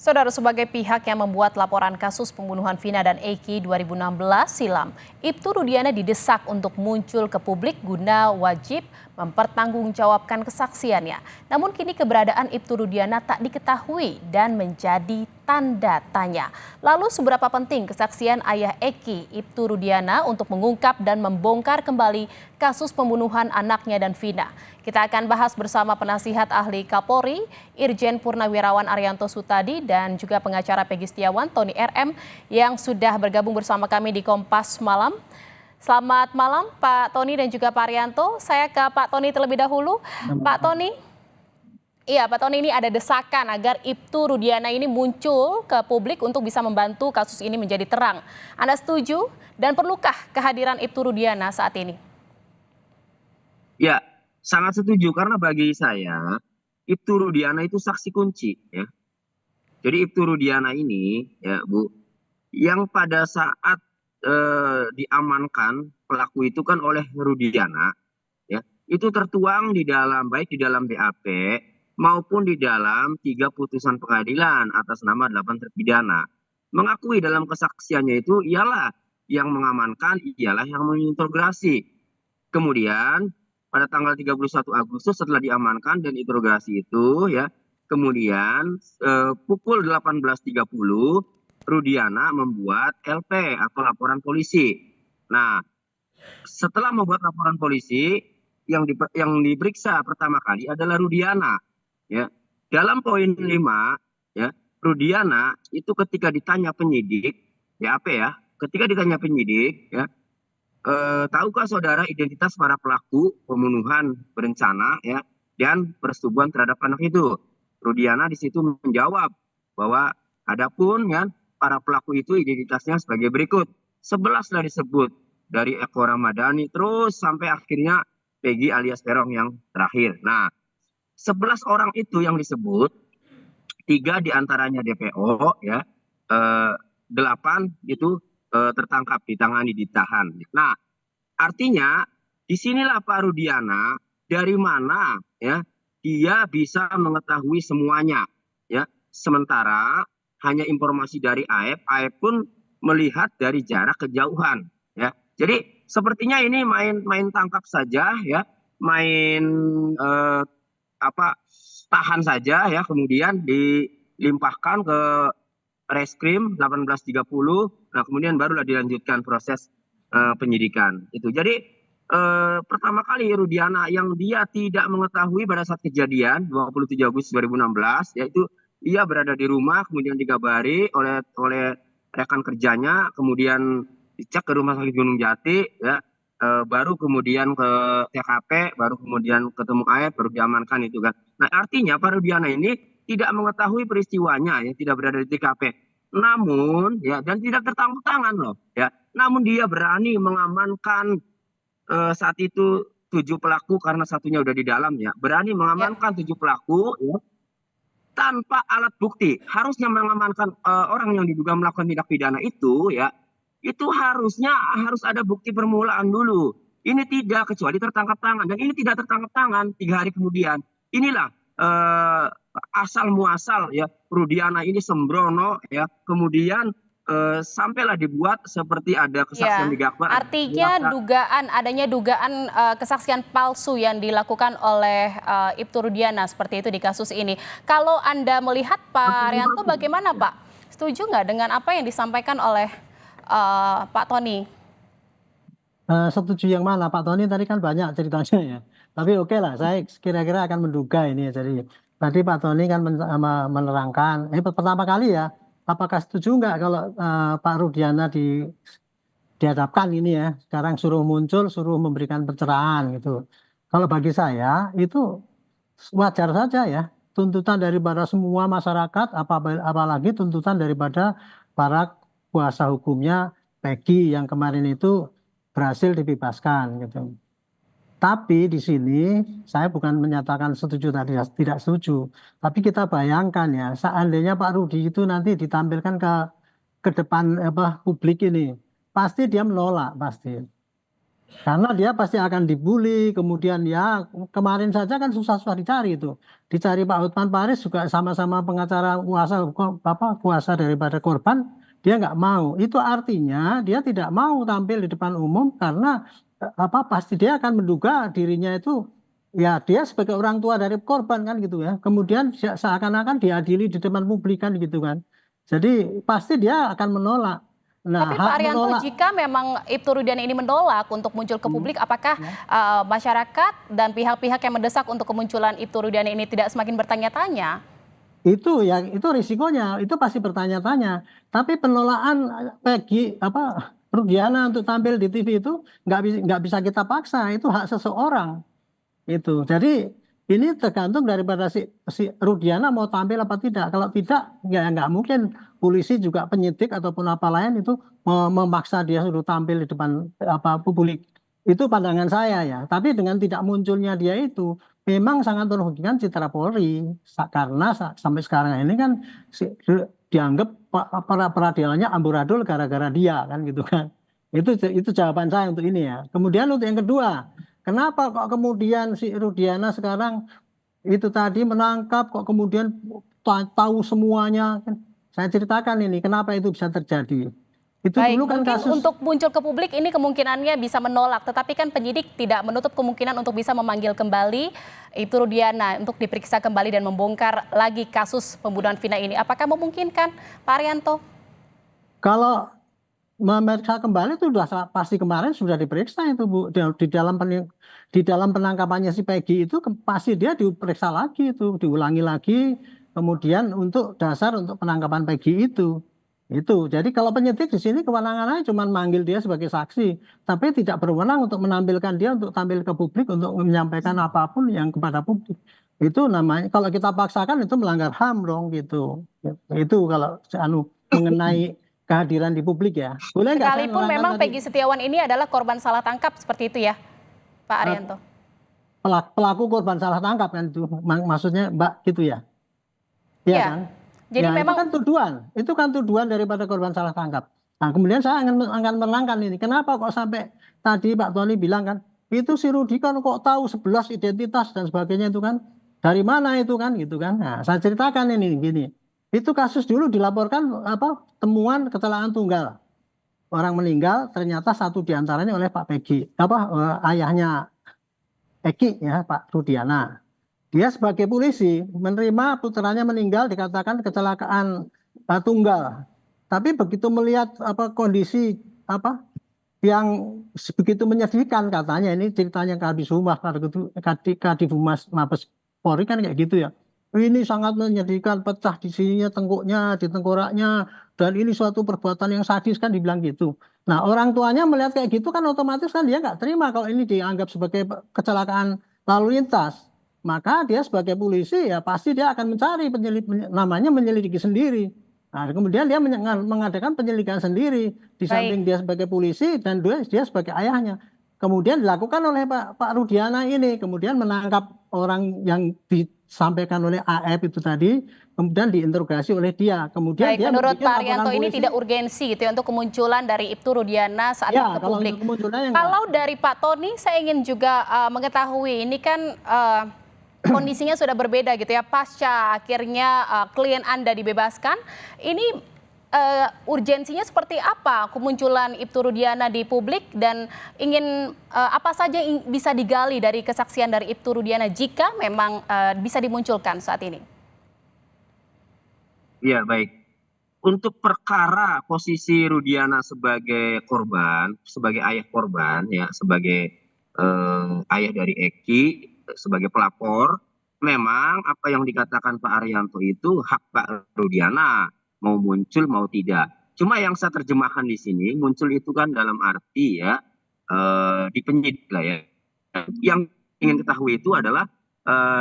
Saudara, sebagai pihak yang membuat laporan kasus pembunuhan Vina dan Eki 2016 silam, Ibtu Rudiana didesak untuk muncul ke publik guna wajib mempertanggungjawabkan kesaksiannya. Namun kini keberadaan Ibtu Rudiana tak diketahui dan menjadi tanda tanya. Lalu seberapa penting kesaksian ayah Eki, Ibtu Rudiana, untuk mengungkap dan membongkar kembali kasus pembunuhan anaknya dan Vina? Kita akan bahas bersama penasihat ahli Kapolri, Irjen Purnawirawan Arianto Sutadi, dan juga pengacara Peggy Setiawan, Tony RM, yang sudah bergabung bersama kami di Kompas Malam. Selamat malam Pak Tony dan juga Pak Arianto. Saya ke Pak Tony terlebih dahulu. Pak Tony, Pak Tony, ini ada desakan agar Ibtu Rudiana ini muncul ke publik untuk bisa membantu kasus ini menjadi terang. Anda setuju dan perlukah kehadiran Ibtu Rudiana saat ini? Ya, sangat setuju karena bagi saya Ibtu Rudiana itu saksi kunci ya. Jadi Ibtu Rudiana ini ya Bu, yang pada saat diamankan pelaku itu kan oleh Rudiana ya, itu tertuang di dalam baik di dalam BAP maupun di dalam 3 putusan pengadilan atas nama 8 terpidana. Mengakui dalam kesaksiannya itu ialah yang mengamankan, ialah yang mengintegrasi. Kemudian pada tanggal 31 Agustus setelah diamankan dan interogasi itu ya, kemudian pukul 18.30 Rudiana membuat LP atau laporan polisi. Nah, setelah membuat laporan polisi yang diperiksa pertama kali adalah Rudiana ya. Dalam poin 5 ya, Rudiana itu ketika ditanya penyidik BAP ya, ketika ditanya penyidik ya, tahukah saudara identitas para pelaku pembunuhan berencana ya dan persetubuhan terhadap anak itu? Rudiana di situ menjawab bahwa adapun ya para pelaku itu identitasnya sebagai berikut. 11 lah disebut, dari Eko Ramadhani terus sampai akhirnya Peggy alias Peron yang terakhir. Nah, 11 orang itu yang disebut, 3 diantaranya DPO ya, 8 itu tertangkap, ditangani, ditahan. Nah, artinya disinilah Pak Rudiana dari mana ya dia bisa mengetahui semuanya ya. Sementara hanya informasi dari Aep pun melihat dari jarak kejauhan ya. Jadi sepertinya ini main tangkap saja ya, main tahan saja ya, kemudian dilimpahkan ke Reskrim 18.30. Nah, kemudian barulah dilanjutkan proses penyidikan itu. Jadi pertama kali Rudiana yang dia tidak mengetahui pada saat kejadian 27 Agustus 2016, yaitu ia berada di rumah, kemudian digabari oleh rekan kerjanya, kemudian dicek ke rumah sakit Gunung Jati ya, baru kemudian ke TKP, baru kemudian ketemu Aep, baru diamankan itu kan. Nah, artinya Pak Rudiana ini tidak mengetahui peristiwanya ya, tidak berada di TKP. Namun ya, dan tidak tertangkap tangan loh ya. Namun dia berani mengamankan saat itu 7 pelaku karena satunya udah di dalam ya. Berani mengamankan 7 pelaku ya, tanpa alat bukti. Harusnya mengamankan orang yang diduga melakukan tindak pidana itu ya, itu harus ada bukti permulaan dulu. Ini tidak, kecuali tertangkap tangan, dan ini tidak tertangkap tangan 3 hari kemudian. Inilah asal muasal ya Rudiana ini sembrono ya, kemudian sampailah dibuat seperti ada kesaksian Ya, di Jakbar. artinya adanya dugaan kesaksian palsu yang dilakukan oleh Ibtu Rudiana seperti itu di kasus ini. Kalau Anda melihat Pak Arianto bagaimana Pak? Setuju nggak dengan apa yang disampaikan oleh Pak Tony? Setuju yang mana Pak Tony tadi kan banyak ceritanya ya. Tapi oke lah, saya kira-kira akan menduga ini ya. Jadi tadi Pak Tony kan menerangkan, pertama kali ya, apakah setuju nggak kalau Pak Rudiana dihadapkan ini ya, sekarang suruh muncul, suruh memberikan pencerahan gitu. Kalau bagi saya itu wajar saja ya, tuntutan daripada semua masyarakat, apalagi tuntutan daripada para kuasa hukumnya Peggy yang kemarin itu berhasil dibebaskan gitu. Tapi di sini saya bukan menyatakan setuju tadi tidak setuju, tapi kita bayangkan ya, seandainya Pak Rudi itu nanti ditampilkan ke depan publik ini, pasti dia menolak pasti. Karena dia pasti akan dibully, kemudian ya kemarin saja kan susah-susah dicari itu. Dicari Pak Hotman Paris juga sama-sama pengacara kuasa daripada korban, dia nggak mau. Itu artinya dia tidak mau tampil di depan umum karena pasti dia akan menduga dirinya itu ya dia sebagai orang tua dari korban kan gitu ya. Kemudian seakan-akan diadili di depan publik kan gitu kan. Jadi pasti dia akan menolak. Nah, Tapi Pak hak Arianto, menolak. jika memang Ibtu Rudiana ini menolak untuk muncul ke publik, apakah Ya. masyarakat dan pihak-pihak yang mendesak untuk kemunculan Ibtu Rudiana ini tidak semakin bertanya-tanya? Itu risikonya, itu pasti bertanya-tanya. Tapi penolakan Peggy Rudiana untuk tampil di TV itu nggak bisa kita paksa, itu hak seseorang itu. Jadi ini tergantung daripada si Rudiana mau tampil apa tidak. Kalau tidak, ya nggak mungkin polisi juga penyidik ataupun apa lain itu memaksa dia suruh tampil di depan publik. Itu pandangan saya ya. Tapi dengan tidak munculnya dia itu memang sangat merugikan citra Polri. Karena sampai sekarang ini kan dianggap para peradilannya amburadul gara-gara dia kan gitu kan. Itu jawaban saya untuk ini ya. Kemudian untuk yang kedua, kenapa kok kemudian si Rudiana sekarang itu tadi menangkap kok kemudian tahu semuanya kan? Saya ceritakan ini kenapa itu bisa terjadi. Itu Baik, dulu kan mungkin kasus. untuk muncul ke publik ini kemungkinannya bisa menolak, tetapi kan penyidik tidak menutup kemungkinan untuk bisa memanggil kembali Ibtu Rudiana untuk diperiksa kembali dan membongkar lagi kasus pembunuhan Vina ini. Apakah memungkinkan, Pak Arianto? Kalau memeriksa kembali itu sudah pasti kemarin sudah diperiksa itu Bu di dalam penangkapannya si Peggy itu pasti dia diperiksa lagi itu diulangi lagi kemudian untuk dasar untuk penangkapan Peggy itu jadi kalau penyidik di sini kewenangannya cuma manggil dia sebagai saksi tapi tidak berwenang untuk menampilkan dia untuk tampil ke publik untuk menyampaikan apapun yang kepada publik itu namanya kalau kita paksakan itu melanggar HAM dong gitu itu kalau mengenai kehadiran di publik ya. Boleh nggak saya Sekalipun menerangkan memang tadi Peggy Setiawan ini adalah korban salah tangkap seperti itu ya, Pak eh, Arianto? pelaku korban salah tangkap kan itu maksudnya Mbak gitu ya. Iya Iya, kan? jadi Ya itu memang kan tuduhan. Itu kan tuduhan daripada korban salah tangkap. Nah, kemudian saya akan menerangkan ini. Kenapa kok sampai tadi Pak Tony bilang kan itu si Rudi kan kok tahu 11 identitas dan sebagainya itu kan dari mana itu kan gitu kan. Nah, saya ceritakan ini gini. Itu kasus dulu dilaporkan temuan kecelakaan tunggal. Orang meninggal ternyata satu diantaranya oleh Pak Pegi ayahnya Eki ya Pak Rudiana dia sebagai polisi menerima putranya meninggal dikatakan kecelakaan tunggal tapi begitu melihat kondisi apa yang begitu menyedihkan katanya ini ceritanya Kadis Humas Kadif Humas Mabes Polri kan kayak gitu ya ini sangat menyedihkan pecah di sininya tengkuknya di tengkoraknya dan ini suatu perbuatan yang sadis kan dibilang gitu. Nah orang tuanya melihat kayak gitu kan otomatis kan dia nggak terima kalau ini dianggap sebagai kecelakaan lalu lintas. Maka dia sebagai polisi ya pasti dia akan mencari namanya menyelidiki sendiri. Nah, kemudian dia mengadakan penyelidikan sendiri di baik. samping dia sebagai polisi dan dia sebagai ayahnya. Kemudian dilakukan oleh Pak Rudiana ini, kemudian menangkap orang yang disampaikan oleh AF itu tadi, kemudian diinterogasi oleh dia. Kemudian Baik, dia menurut membuat Pak laporan Arianto ini polisi. tidak urgensi gitu ya untuk kemunculan dari Ibtu Rudiana saat Ya, ini ke kalau publik. untuk kemunculannya Kalau dari Pak Tony, saya ingin juga mengetahui ini kan kondisinya sudah berbeda gitu ya pasca akhirnya klien Anda dibebaskan. Ini urgensinya seperti apa kemunculan Ibtu Rudiana di publik dan ingin apa saja yang bisa digali dari kesaksian dari Ibtu Rudiana jika memang bisa dimunculkan saat ini? Ya, baik. Untuk perkara posisi Rudiana sebagai korban, sebagai ayah korban, ya, sebagai ayah dari Eki, sebagai pelapor, memang apa yang dikatakan Pak Arianto itu hak Pak Rudiana, mau muncul mau tidak. Cuma yang saya terjemahkan di sini, muncul itu kan dalam arti ya, di penyidik lah ya. Yang ingin ketahui itu adalah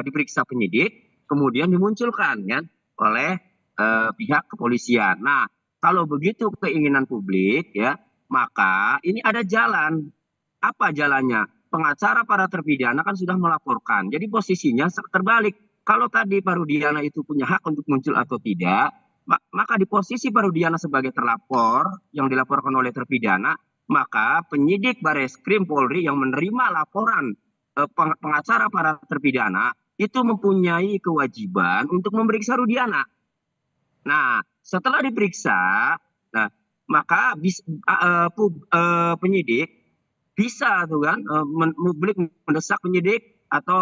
diperiksa penyidik, kemudian dimunculkan ya oleh pihak kepolisian. Nah, kalau begitu keinginan publik ya, maka ini ada jalan. Apa jalannya? Pengacara para terpidana kan sudah melaporkan. Jadi posisinya terbalik. Kalau tadi Pak Rudiana itu punya hak untuk muncul atau tidak, maka di posisi Pak Rudiana sebagai terlapor yang dilaporkan oleh terpidana, maka penyidik Bareskrim Polri yang menerima laporan pengacara para terpidana itu mempunyai kewajiban untuk memeriksa Rudiana. Nah, setelah diperiksa, nah maka penyidik bisa tuh kan, publik mendesak penyidik atau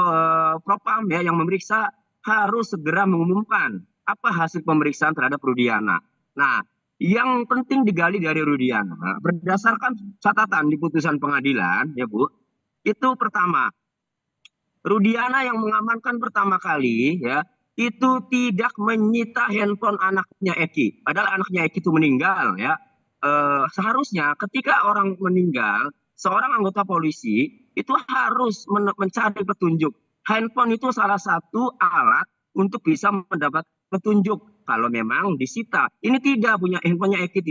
propam ya yang memeriksa harus segera mengumumkan apa hasil pemeriksaan terhadap Rudiana. Nah, yang penting digali dari Rudiana berdasarkan catatan di putusan pengadilan ya Bu, itu pertama, Rudiana yang mengamankan pertama kali ya itu tidak menyita handphone anaknya Eki. Padahal anaknya Eki itu meninggal ya. Seharusnya ketika orang meninggal, seorang anggota polisi itu harus mencari petunjuk. Handphone itu salah satu alat untuk bisa mendapat petunjuk kalau memang disita. Ini tidak, punya handphonenya Eki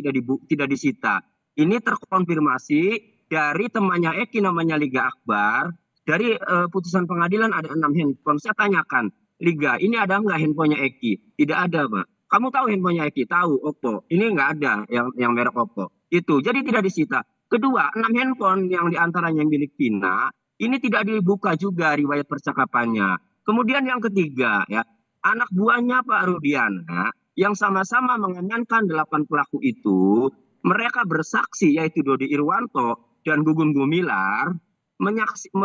tidak disita. Ini terkonfirmasi dari temannya Eki namanya Liga Akbar. Dari putusan pengadilan ada 6 handphone. Saya tanyakan, Liga, ini ada nggak handphonenya Eki? Tidak ada, Pak. Kamu tahu handphonenya Eki? Tahu, Oppo. Ini nggak ada yang merek Oppo. Itu, jadi tidak disita. Kedua, 6 handphone yang diantaranya milik Vina, ini tidak dibuka juga riwayat percakapannya. Kemudian yang ketiga, ya, anak buahnya Pak Rudiana yang sama-sama mengamankan 8 pelaku itu, mereka bersaksi yaitu Dodi Irwanto dan Gugun Gumilar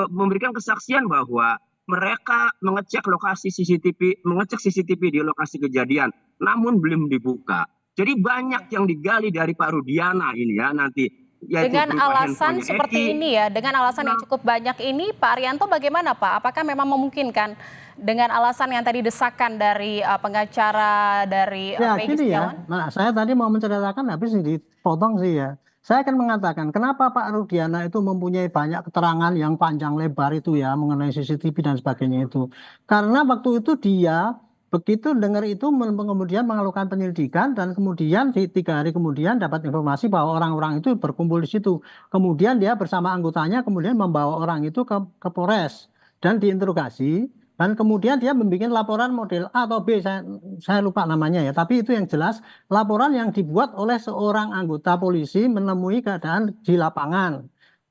memberikan kesaksian bahwa mereka mengecek CCTV di lokasi kejadian, namun belum dibuka. Jadi banyak yang digali dari Pak Rudiana ini ya nanti. Dengan alasan seperti ini ya, dengan alasan yang cukup banyak ini, Pak Arianto bagaimana Pak? Apakah memang memungkinkan dengan alasan yang tadi desakan dari pengacara dari Peggy Setiawan? Nah, saya tadi mau menceritakan habis dipotong sih ya. Saya akan mengatakan kenapa Pak Rudiana itu mempunyai banyak keterangan yang panjang lebar itu ya mengenai CCTV dan sebagainya itu. Karena waktu itu dia begitu dengar itu kemudian melakukan penyelidikan dan kemudian 3 hari kemudian dapat informasi bahwa orang-orang itu berkumpul di situ. Kemudian dia bersama anggotanya kemudian membawa orang itu ke Polres dan diinterogasi. Dan kemudian dia membuat laporan model A atau B, saya lupa namanya ya. Tapi itu yang jelas laporan yang dibuat oleh seorang anggota polisi menemui keadaan di lapangan.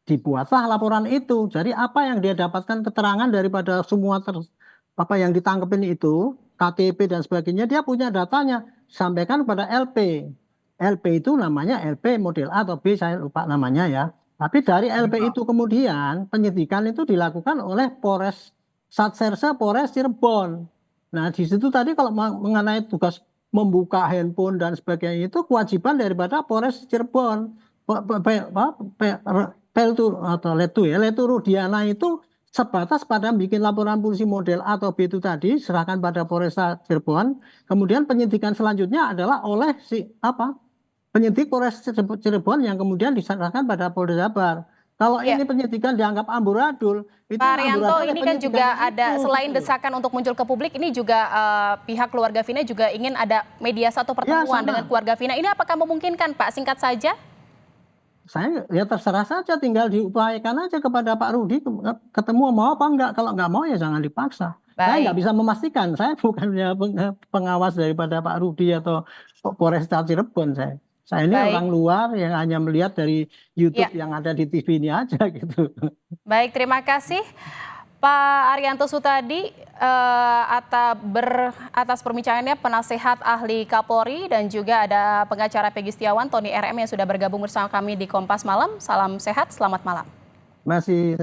Dibuatlah laporan itu. Jadi apa yang dia dapatkan keterangan daripada semua apa yang ditangkepin itu, KTP dan sebagainya, dia punya datanya. Sampaikan kepada LP. LP itu namanya LP model A atau B, saya lupa namanya ya. Tapi dari LP itu kemudian penyidikan itu dilakukan oleh Satserse Polres Cirebon. Nah, di situ tadi kalau mengenai tugas membuka handphone dan sebagainya itu kewajiban daripada Polres Cirebon. Letu Rudiana itu sebatas pada bikin laporan polisi model A atau B itu tadi serahkan pada Polres Cirebon. Kemudian penyidikan selanjutnya adalah oleh penyidik Polres Cirebon yang kemudian diserahkan pada Polda Jabar. Kalau ini penyidikan dianggap amburadul, itu Pak Arianto, ini kan juga ada selain desakan untuk muncul ke publik, ini juga pihak keluarga Vina juga ingin ada mediasi atau pertemuan dengan keluarga Vina. Ini apakah memungkinkan Pak? Singkat saja. Saya ya terserah saja, tinggal diupayakan aja kepada Pak Rudi ketemu mau apa enggak. Kalau enggak mau ya jangan dipaksa. Saya nggak bisa memastikan. Saya bukannya pengawas daripada Pak Rudi atau Polresta Cirebon saya. Saya ini orang luar yang hanya melihat dari YouTube yang ada di TV ini aja gitu. Baik, terima kasih Pak Arianto Sutadi atas perbincangannya, penasehat ahli Kapolri, dan juga ada pengacara Peggy Setiawan, Tony RM yang sudah bergabung bersama kami di Kompas Malam. Salam sehat, selamat malam. Masih